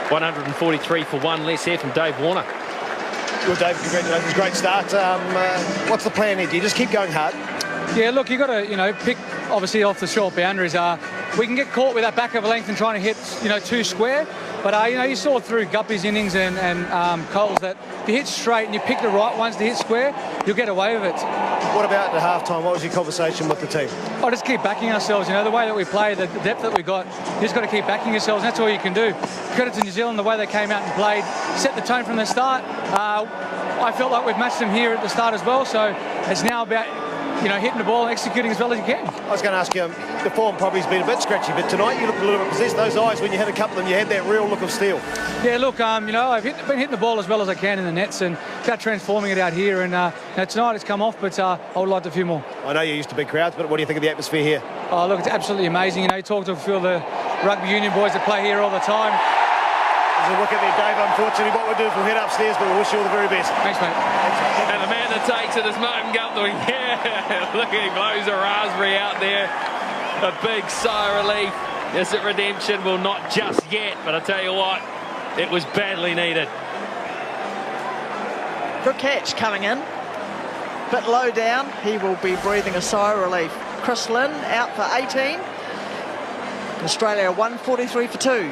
143 for one less here from Dave Warner. Well, Dave, congratulations. Great start. What's the plan here? Do you just keep going hard? Yeah, look, you've got to, pick, obviously, off the short boundaries. We can get caught with that back of a length and trying to hit, too square. But, you saw through Guppy's innings and Cole's that if you hit straight and you pick the right ones to hit square, you'll get away with it. What about at half-time? What was your conversation with the team? Oh, just keep backing ourselves. The way that we play, the depth that we got, you just got to keep backing yourselves. That's all you can do. Credit to New Zealand, the way they came out and played, set the tone from the start. I felt like we've matched them here at the start as well. So it's now about hitting the ball and executing as well as you can. I was going to ask you, the form probably has been a bit scratchy, but tonight you looked a little bit possessed. Those eyes, when you had a couple of them, you had that real look of steel. Yeah, look, I've been hitting the ball as well as I can in the nets and about transforming it out here. And tonight it's come off, but I would like a few more. I know you're used to big crowds, but what do you think of the atmosphere here? Oh, look, it's absolutely amazing. You talk to a few of the rugby union boys that play here all the time. There's a look at there, Dave. Unfortunately, what we'll do is we'll head upstairs, but we'll wish you all the very best. Thanks, mate. And the man that takes it is Martin Guthrie. Yeah, look, he blows a raspberry out there. A big sigh of relief. Is it redemption? Well, not just yet, but I tell you what, it was badly needed. Good catch coming in. Bit low down. He will be breathing a sigh of relief. Chris Lynn out for 18. Australia 143 for 2.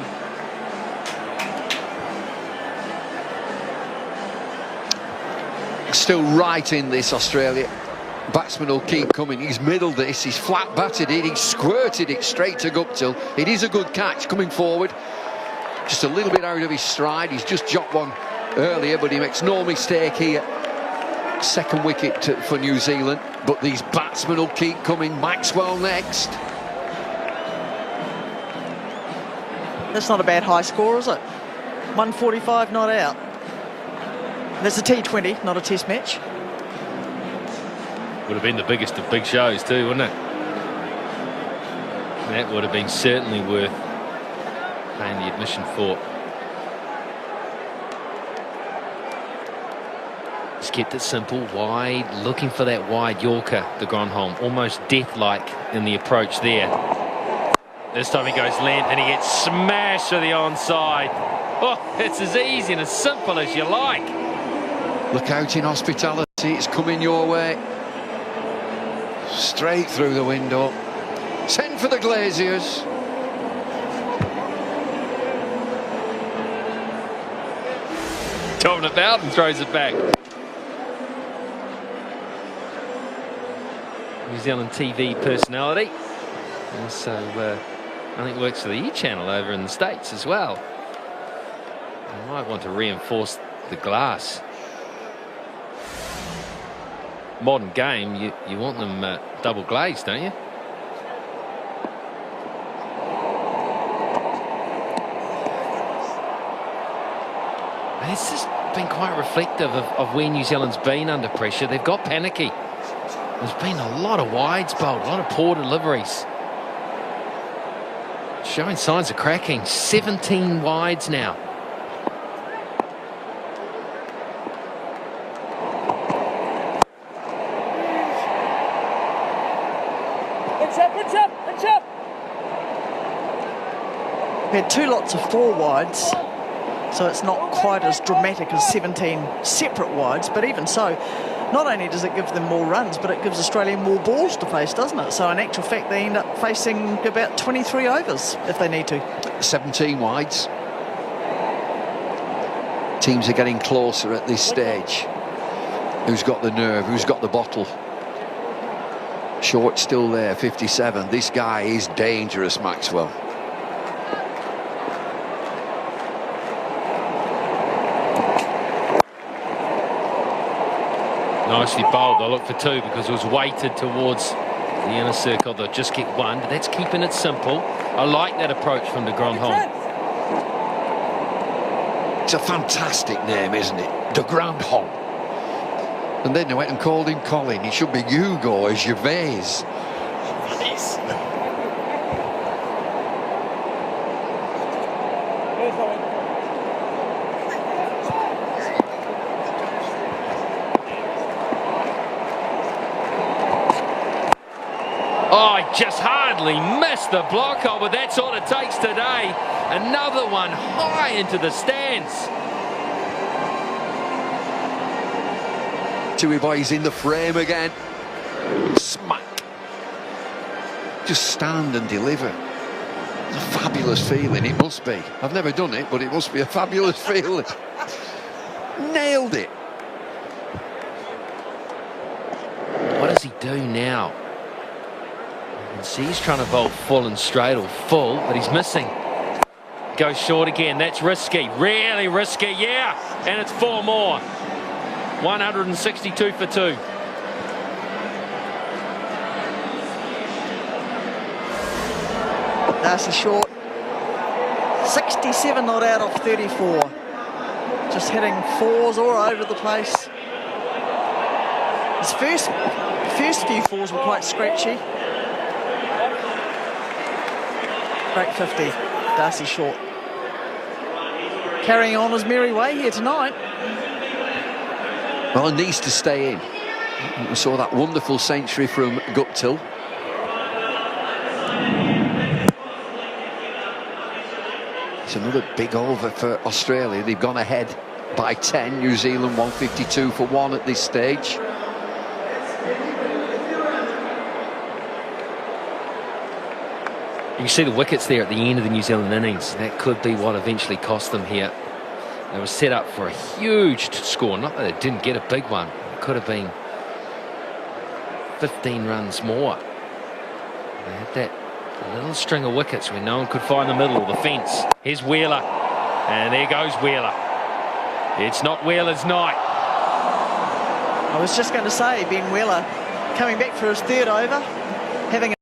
Still right in this, Australia. Batsman will keep coming. He's middled this. He's flat batted it. He's squirted it straight to Guptill. It is a good catch coming forward. Just a little bit out of his stride. He's just dropped one earlier, but he makes no mistake here. Second wicket for New Zealand. But these batsmen will keep coming. Maxwell next. That's not a bad high score, is it? 145 not out. There's a T20, not a test match. Would have been the biggest of big shows too, wouldn't it? That would have been certainly worth paying the admission for. Just kept it simple, wide, looking for that wide Yorker, the Gronholm, almost death-like in the approach there. This time he goes length and he gets smashed to the onside. Oh, it's as easy and as simple as you like. Look out in hospitality, it's coming your way. Straight through the window. Send for the Glaziers. Dominic Bowden throws it back. New Zealand TV personality. Also, I think works for the E channel over in the States as well. You might want to reinforce the glass. Modern game, you want them double glazed, don't you? And it's just been quite reflective of where New Zealand's been under pressure. They've got panicky. There's been a lot of wides bowled, a lot of poor deliveries. Showing signs of cracking. 17 wides now. We had 2 lots of 4 wides, so it's not quite as dramatic as 17 separate wides, but even so, not only does it give them more runs, but it gives Australia more balls to face, doesn't it? So in actual fact, they end up facing about 23 overs if they need to. 17 wides. Teams are getting closer at this stage. Who's got the nerve? Who's got the bottle? Short still there, 57. This guy is dangerous, Maxwell. Nicely bowled. I looked for 2 because it was weighted towards the inner circle. They'll just get 1, but that's keeping it simple. I like that approach from de Grandhomme. It's a fantastic name, isn't it? De Grandhomme. And then they went and called him Colin. He should be Hugo or Gervais. Oh, he just hardly missed the block hole, but that's all it takes today. Another one high into the stands. Tui Boy's in the frame again. Smack. Just stand and deliver. It's a fabulous feeling, it must be. I've never done it, but it must be a fabulous feeling. Nailed it. What does he do now? You can see he's trying to bowl full and straight or full, but he's missing. Goes short again. That's risky. Really risky, yeah. And it's 4 more. 162 for 2. Darcy short. 67 not out of 34. Just hitting 4s all over the place. His first few 4s were quite scratchy. Great 50, Darcy Short. Carrying on his merry way here tonight. Well, it needs to stay in. We saw that wonderful century from Guptill. It's another big over for Australia. They've gone ahead by 10. New Zealand 152 for 1 at this stage. You can see the wickets there at the end of the New Zealand innings. That could be what eventually cost them here. They were set up for a huge score. Not that they didn't get a big one. It could have been 15 runs more. They had that little string of wickets where no one could find the middle or the fence. Here's Wheeler. And there goes Wheeler. It's not Wheeler's night. I was just going to say, Ben Wheeler coming back for his 3rd over, having